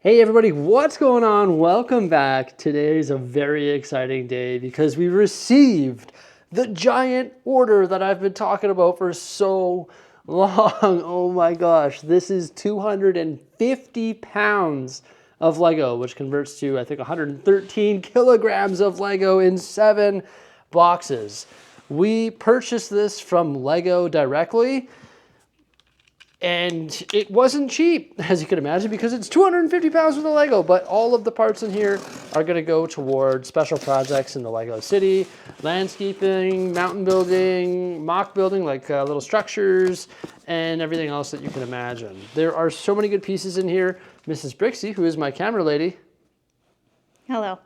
Hey everybody, what's going on? Welcome back. Today is a very exciting day because we received the giant order that I've been talking about for so long. Oh my gosh, this is 250 pounds of Lego, which converts to, I think, 113 kilograms of Lego in 7 boxes. We purchased this from Lego directly. And it wasn't cheap, as you can imagine, because it's 250 pounds worth of Lego, but all of the parts in here are gonna go toward special projects in the Lego city, landscaping, mountain building, mock building, like little structures, and everything else that you can imagine. There are so many good pieces in here. Mrs. Bricksie, who is my camera lady. Hello.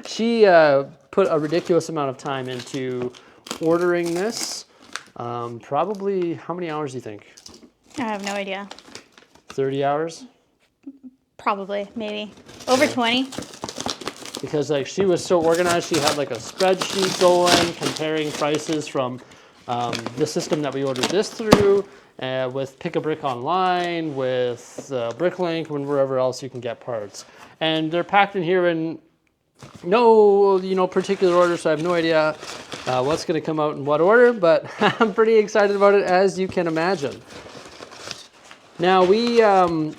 She put a ridiculous amount of time into ordering this. Probably, how many hours do you think? I have no idea. 30 hours? Probably, maybe. Over 20. Because like she was so organized, she had like a spreadsheet going, comparing prices from the system that we ordered this through, with Pick a Brick Online, with Bricklink, and wherever else you can get parts. And they're packed in here in no particular order, so I have no idea what's going to come out in what order, but I'm pretty excited about it, as you can imagine. Now, we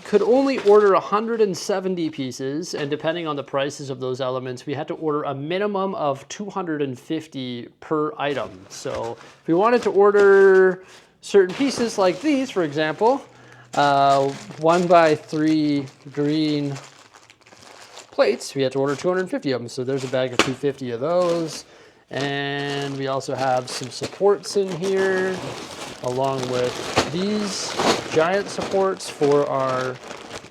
could only order 170 pieces, and depending on the prices of those elements, we had to order a minimum of 250 per item. So if we wanted to order certain pieces like these, for example, 1x3 green plates, we had to order 250 of them. So there's a bag of 250 of those. And we also have some supports in here, along with these giant supports for our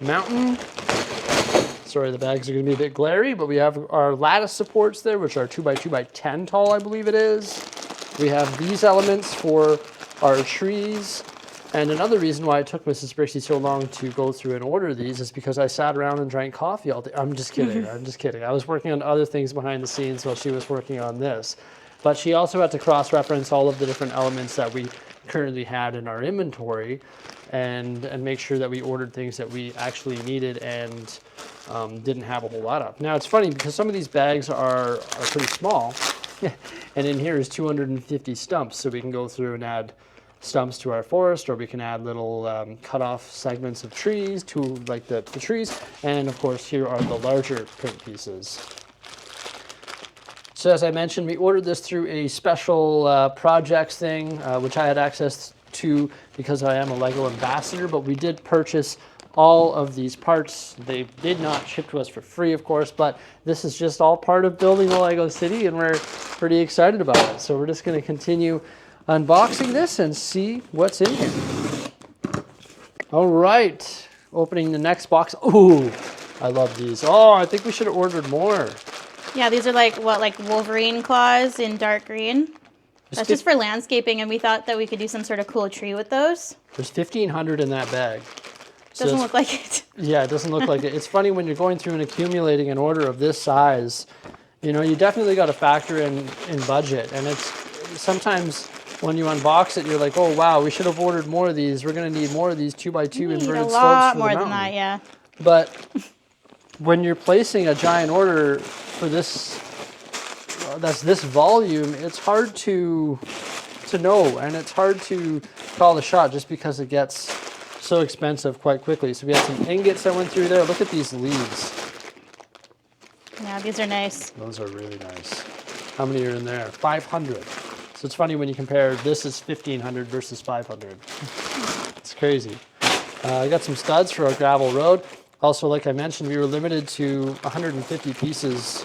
mountain. Sorry, the bags are going to be a bit glary, but we have our lattice supports there, which are 2x2x10 tall, I believe it is. We have these elements for our trees. And another reason why it took Mrs. Bricksie so long to go through and order these is because I sat around and drank coffee all day. I'm just kidding. I'm just kidding. I was working on other things behind the scenes while she was working on this. But she also had to cross-reference all of the different elements that we currently had in our inventory and make sure that we ordered things that we actually needed and didn't have a whole lot of. Now, it's funny because some of these bags are pretty small, and in here is 250 stumps, so we can go through and add stumps to our forest, or we can add little cut off segments of trees to like the trees. And of course, here are the larger print pieces. So as I mentioned, we ordered this through a special projects thing, which I had access to because I am a Lego ambassador, but we did purchase all of these parts. They did not ship to us for free, of course, but this is just all part of building the Lego city, and we're pretty excited about it. So we're just going to continue unboxing this and see what's in here. All right, opening the next box. Ooh, I love these. Oh, I think we should have ordered more. Yeah, these are like Wolverine claws in dark green. That's just for landscaping, and we thought that we could do some sort of cool tree with those. There's 1,500 in that bag. Doesn't look like it. Yeah, it doesn't look like it. It's funny when you're going through and accumulating an order of this size, you know, you definitely got to factor in budget. And it's sometimes when you unbox it, you're like, oh wow, we should have ordered more of these. We're going to need more of these 2x2 inverted slopes for the mountain. A lot more than that, yeah. But when you're placing a giant order for this, that's this volume, it's hard to know, and it's hard to call the shot just because it gets so expensive quite quickly. So we had some ingots that went through there. Look at these leaves. Yeah, these are nice. Those are really nice. How many are in there? 500. So it's funny when you compare this is 1,500 versus 500. It's crazy. I got some studs for our gravel road. Also, like I mentioned, we were limited to 170 pieces,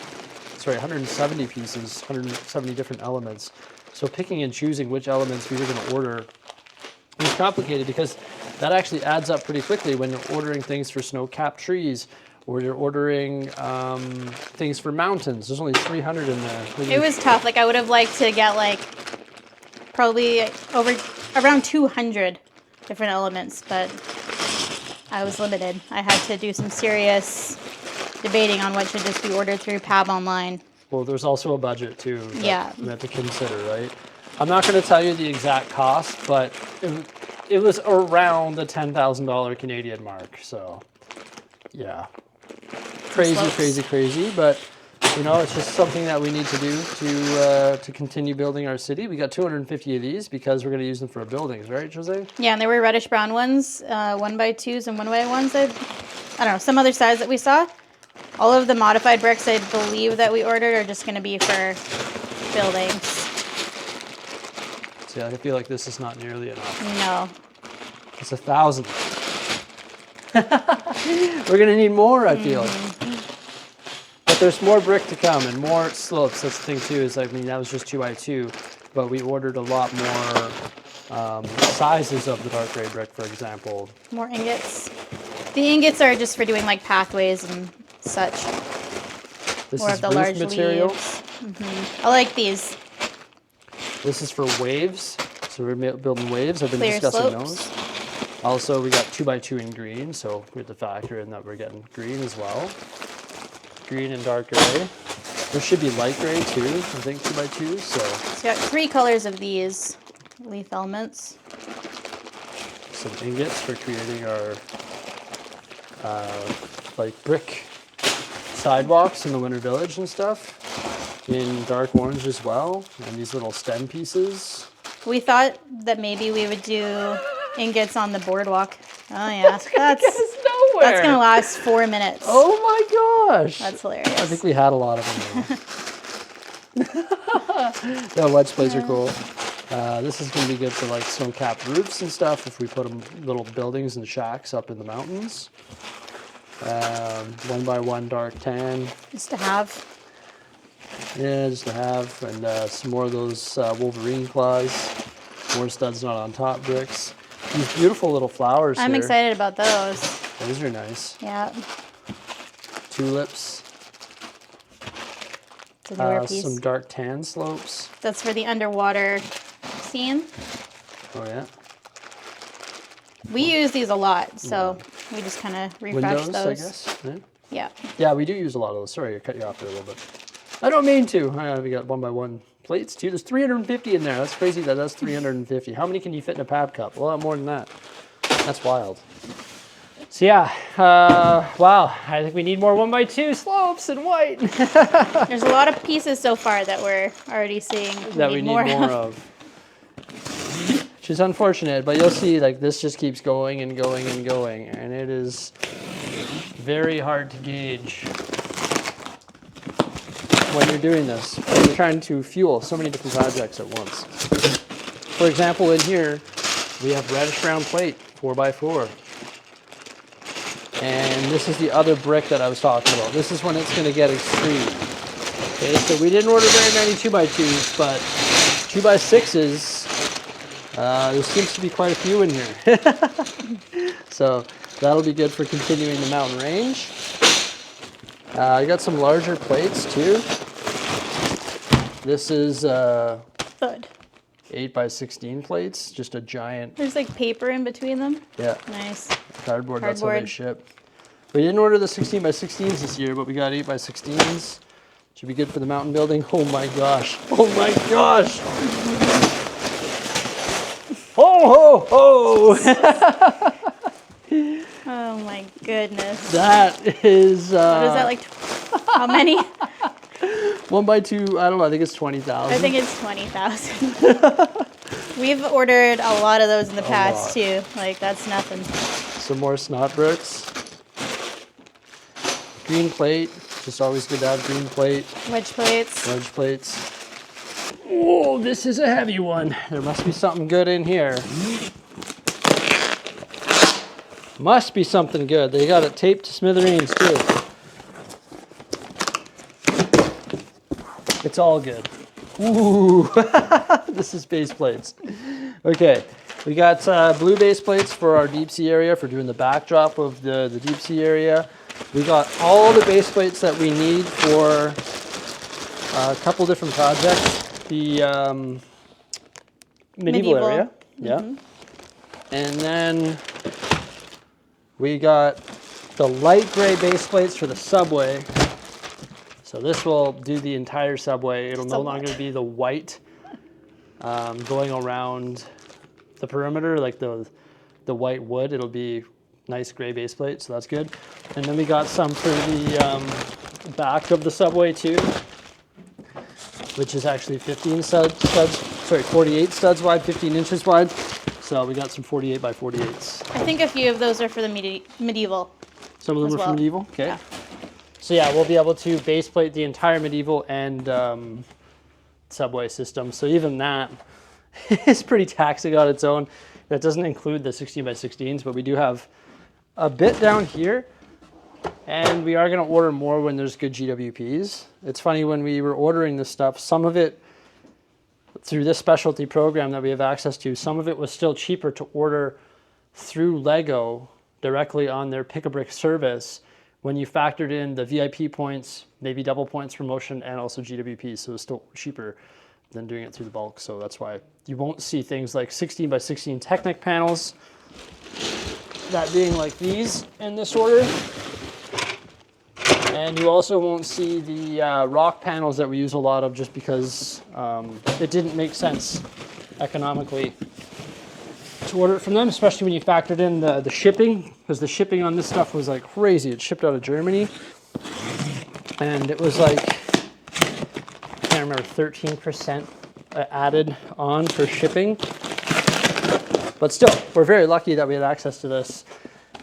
170 different elements. So picking and choosing which elements we were going to order was complicated because that actually adds up pretty quickly when you're ordering things for snow-capped trees, or you're ordering things for mountains. There's only 300 in there. It was tough. Like, I would have liked to get probably around 200 different elements, but I was limited. I had to do some serious debating on what should just be ordered through PAB Online. Well, there's also a budget too that you have to consider, right? I'm not going to tell you the exact cost, but it was around the $10,000 Canadian mark. So Yeah. Crazy. But, you know, it's just something that we need to do to continue building our city. We got 250 of these because we're going to use them for our buildings, right, Jose? Yeah, and there were reddish brown ones, 1x2s and 1x1s. I don't know, some other size that we saw. All of the modified bricks I believe that we ordered are just going to be for buildings. See, I feel like this is not nearly enough. No. It's 1,000. We're going to need more, I feel. But there's more brick to come and more slopes. That's the thing, too, is, I mean, that was just 2x2, but we ordered a lot more sizes of the dark gray brick, for example. More ingots. The ingots are just for doing, like, pathways and such. This More is of the roof large material. leaves. I like these. This is for waves. So we're building waves. I've been Clear discussing slopes. those. Also, we got 2x2 in green, so we have to factor in that we're getting green as well. Green and dark gray. There should be light gray too, I think 2x2s. So It's got 3 colors of these leaf elements. some ingots for creating our like brick sidewalks in the Winter Village and stuff. In dark orange as well, and these little stem pieces. We thought that maybe we would do ingots on the boardwalk. Oh yeah, that's gonna last 4 minutes. Oh my gosh! That's hilarious. I think we had a lot of them. The wedge plates are cool. This is going to be good for like snow-capped roofs and stuff if we put them little buildings and shacks up in the mountains. 1x1 dark tan. Just to have. Yeah, just to have. And some more of those Wolverine claws. More studs not on top bricks. These beautiful little flowers I'm here. excited about those. Those are nice. Yeah. Tulips. It's a newer piece. Some dark tan slopes. That's for the underwater scene. Oh yeah. We use these a lot, so we just kind of refresh Windows, those. I guess. Yeah. Yeah. Yeah, we do use a lot of those. Sorry, I cut you off there a little bit. I don't mean to. We got 1x1 plates too. There's 350 in there. That's crazy that that's 350. How many can you fit in a pab cup? A lot more than that. That's wild. So yeah, wow. I think we need more 1x2 slopes in white. There's a lot of pieces so far that we're already seeing that we need more of. Which is unfortunate, but you'll see like this just keeps going and going and going, and it is very hard to gauge when you're doing this. You're trying to fuel so many different projects at once. For example, in here we have reddish brown plate 4x4. And this is the other brick that I was talking about. This is when it's going to get extreme. Okay, so we didn't order very many 2x2s, but 2x6s, there seems to be quite a few in here. So that'll be good for continuing the mountain range. I got some larger plates too. This is Good. 8x16 plates, just a giant. There's like paper in between them. Yeah. Nice. Cardboard, that's how they ship. We didn't order the 16x16s this year, but we got 8x16s. Should be good for the mountain building. Oh my gosh. Oh my gosh. Ho, ho, ho. Oh my goodness. That is... What is that, like, how many? 1x2, I don't know, I think it's 20,000. I think it's 20,000. We've ordered a lot of those in the past too. Like, that's nothing. Some more snot bricks. Green plate, just always good to have green plate. Wedge plates. Wedge plates. Oh, this is a heavy one. There must be something good in here. Must be something good. They got it taped to smithereens too. It's all good. Ooh, this is base plates. Okay, we got blue base plates for our deep sea area for doing the backdrop of the deep sea area. We got all the base plates that we need for a couple different projects. The medieval area, yeah. And then we got the light gray base plates for the subway. So this will do the entire subway. It'll no longer be the white going around the perimeter, like the white wood. It'll be nice gray base plate, so that's good. And then we got some for the back of the subway too, which is actually 48 studs wide, 15 inches wide. So we got some 48 by 48s. I think a few of those are for the medieval. Some of them are well. for medieval. Okay. Yeah. So yeah, we'll be able to base plate the entire medieval and subway system. So even that is pretty taxing on its own. That doesn't include the 16 by 16s, but we do have a bit down here. And we are going to order more when there's good GWPs. It's funny, when we were ordering this stuff, some of it through this specialty program that we have access to, some of it was still cheaper to order through Lego directly on their Pick-a-Brick service when you factored in the VIP points, maybe double points promotion, and also GWPs. So it's still cheaper than doing it through the bulk. So that's why you won't see things like 16 by 16 Technic panels, that being like these in this order. And you also won't see the rock panels that we use a lot of, just because it didn't make sense economically to order it from them, especially when you factored in the shipping, because the shipping on this stuff was like crazy. It shipped out of Germany, and it was like, I can't remember, 13% added on for shipping. But still, we're very lucky that we had access to this.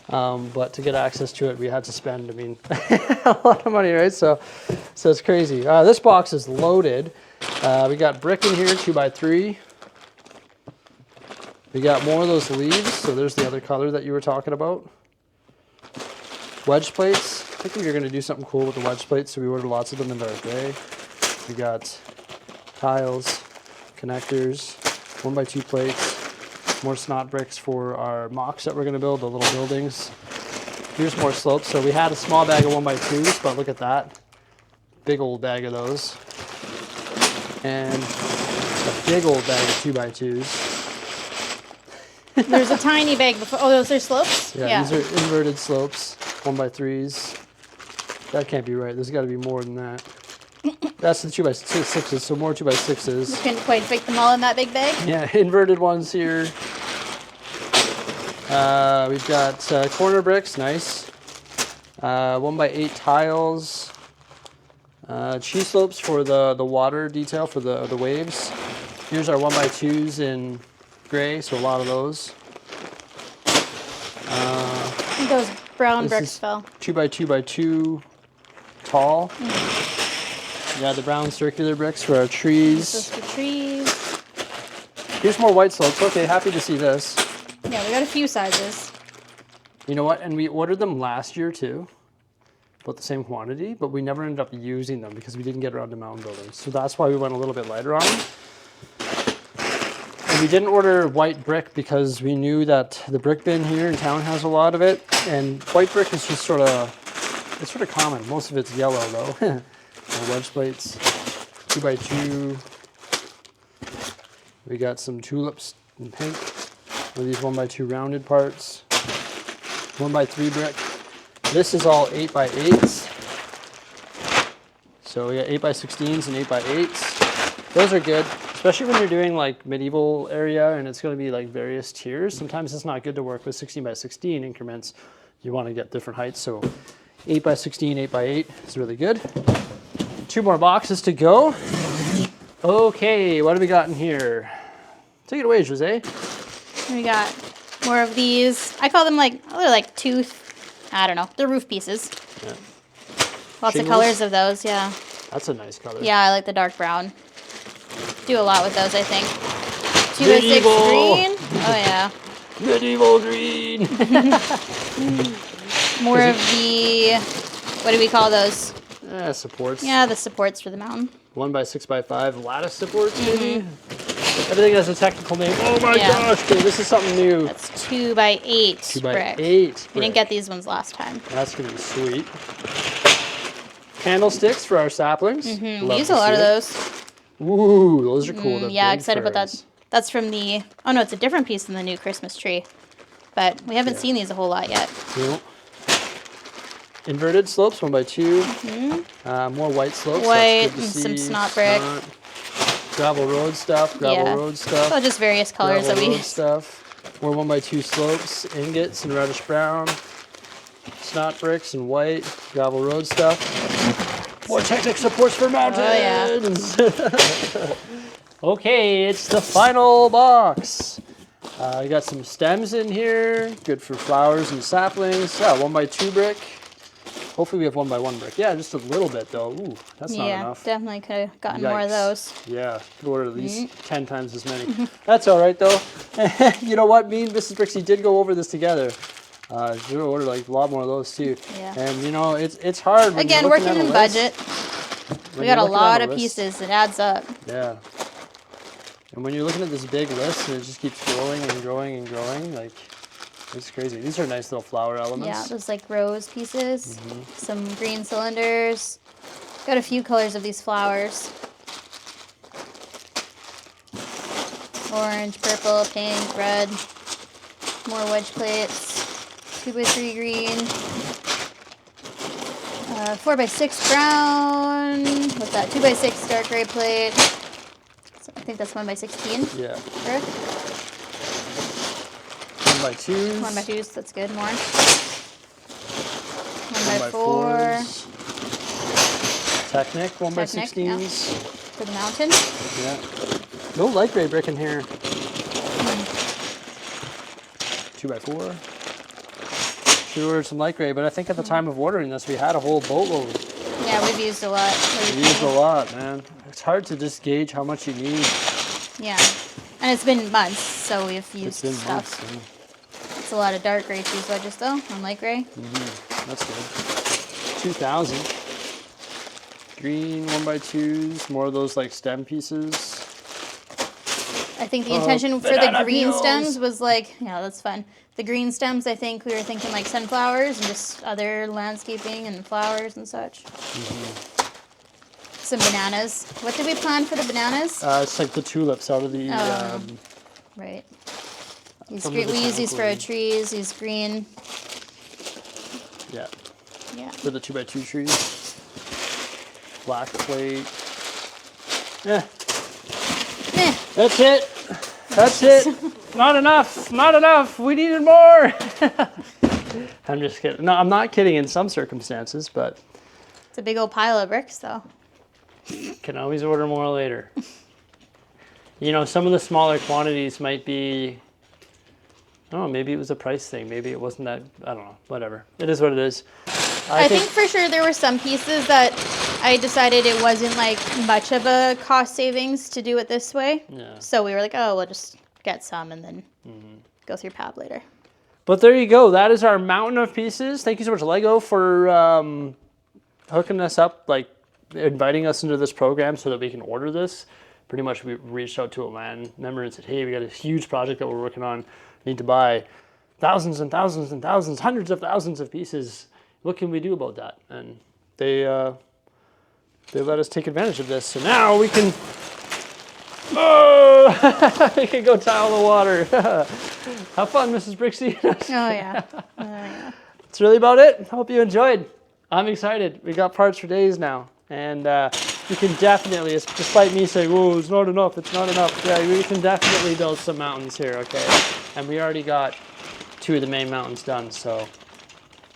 But to get access to it, we had to spend, I mean, a lot of money, right? So it's crazy. This box is loaded. We got brick in here, 2x3. We got more of those leaves. So there's the other color that you were talking about. Wedge plates. I think we were going to do something cool with the wedge plates, so we ordered lots of them in dark gray. We got tiles, connectors, 1x2 plates. More snot bricks for our mocks that we're going to build, the little buildings. Here's more slopes. So we had a small bag of 1x2s, but look at that. Big old bag of those. And a big old bag of 2x2s. There's a tiny bag before. Oh, those are slopes? Yeah, these are inverted slopes, 1x3s. That can't be right. There's got to be more than that. That's the 2x6s, so more 2x6s. You couldn't quite fit them all in that big bag? Yeah, inverted ones here. We've got corner bricks, nice. 1x8 tiles. Cheese slopes for the water detail for the waves. Here's our 1x2s in gray, so a lot of those. I think those brown bricks fell. 2x2x2 tall. Yeah, the brown circular bricks for our trees. This is for trees. Here's more white slopes. Okay, happy to see this. Yeah, we got a few sizes. You know what? And we ordered them last year too, about the same quantity, but we never ended up using them because we didn't get around to mound building. So that's why we went a little bit lighter on them. And we didn't order white brick because we knew that the brick bin here in town has a lot of it. And white brick is just it's sort of common. Most of it's yellow though. Wedge plates, 2x2. We got some tulips in pink. With these 1x2 rounded parts. 1x3 brick. This is all 8x8s. So we got 8x16s and 8x8s. Those are good, especially when you're doing like medieval area and it's going to be like various tiers. Sometimes it's not good to work with 16x16 increments. You want to get different heights. So 8x16, 8x8 is really good. 2 more boxes to go. Okay, what do we got in here? Take it away, Jose. We got more of these. I call them they're like tooth, I don't know. They're roof pieces. Yeah. Lots Shingles? of colors of those, yeah. That's a nice color. Yeah, I like the dark brown. Do a lot with those, I think. 2x6 Medieval. green. Oh, yeah. Medieval green. More of the, what do we call those? Supports. Yeah, the supports for the mountain. 1x6x5 lattice supports, maybe? Everything has a technical name. Oh my Yeah. gosh, okay, this is something new. That's 2x8 2x8 brick. We brick. didn't get these ones last time. That's going to be sweet. Candlesticks for our saplings. We use a lot of those. Ooh, those are cool. Yeah, excited about that. That's from the, oh no, it's a different piece than the new Christmas tree. But we haven't seen these a whole lot yet. Nope. Inverted slopes, 1x2. More white slopes. White that's good to and some see. snot brick. Gravel road stuff. Gravel road stuff. So just various colors gravel that we road stuff. More 1x2 slopes, ingots, and reddish brown. snot bricks and white gravel road stuff. More Technic supports for mountains. Oh, yeah. Okay, it's the final box. I got some stems in here, good for flowers and saplings. Yeah, 1x2 brick. Hopefully we have 1x1 brick. Yeah, just a little bit though. Ooh, that's not enough. Yeah, definitely could have gotten Yikes. more of those. Yeah, could order at least 10 times as many. That's all right though. You know what? Me and Mrs. Bricksie did go over this together. We ordered like a lot more of those too. Yeah. And you know, it's hard. When Again, you're working at a in list. budget. When We you're got a looking at lot of list. pieces. It adds up. Yeah. And when you're looking at this big list and it just keeps growing and growing and growing, like, it's crazy. These are nice little flower elements. Yeah, those like rose pieces. Some green cylinders. Got a few colors of these flowers. Orange, purple, pink, red. More wedge plates. 2x3 green. 4x6 brown. What's that? 2x6 dark gray plate. So I think that's 1x16. Yeah. Correct? 1x2s. 1x2s, that's good. More. 1x4s. 1x4. Technic 1x16s. For the mountain. Yeah. No light gray brick in here. 2x4. Sure, some light gray, but I think at the time of ordering this, we had a whole boatload. Yeah, we've used a lot. We used a lot, man. It's hard to just gauge how much you need. Yeah. And it's been months, so we've used It's been stuff. months. It's a lot of dark gray cheese wedges, though, on light gray. That's good. 2,000. Green 1x2s. More of those like stem pieces. I think the intention for the banana green peels. stems was like, yeah, that's fun. The green stems, I think we were thinking like sunflowers and just other landscaping and flowers and such. Some bananas. What did we plan for the bananas? It's like the tulips out of the. Right. These From green, the we use these for our botanical trees. These green. Yeah, Yeah. for the 2x2 trees. Black plate. Yeah, Meh. that's it. That's it. Not enough. Not enough. We needed more. I'm just kidding. No, I'm not kidding in some circumstances, but It's a big old pile of bricks, though. can always order more later. You know, some of the smaller quantities might be, I don't know, maybe it was a price thing. Maybe it wasn't that, I don't know, whatever. It is what it is. I think for sure there were some pieces that I decided it wasn't like much of a cost savings to do it this way. Yeah. So we were like, oh, we'll just get some and then go through PAB later. But there you go. That is our mountain of pieces. Thank you so much, Lego, for hooking us up, like inviting us into this program so that we can order this. Pretty much we reached out to a land member and said, hey, we got a huge project that we're working on. Need to buy thousands and thousands and thousands, hundreds of thousands of pieces. What can we do about that? And they let us take advantage of this. So now we can, we can go tile the water. Have fun, Mrs. Bricksie. Oh, yeah. Oh, yeah. That's really about it. Hope you enjoyed. I'm excited. We got parts for days now. And you can definitely, despite me saying, oh, it's not enough, it's not enough. Yeah, we can definitely build some mountains here, okay? And we already got 2 of the main mountains done, so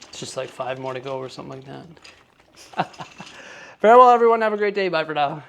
it's just like 5 more to go or something like that. Farewell, everyone. Have a great day. Bye for now.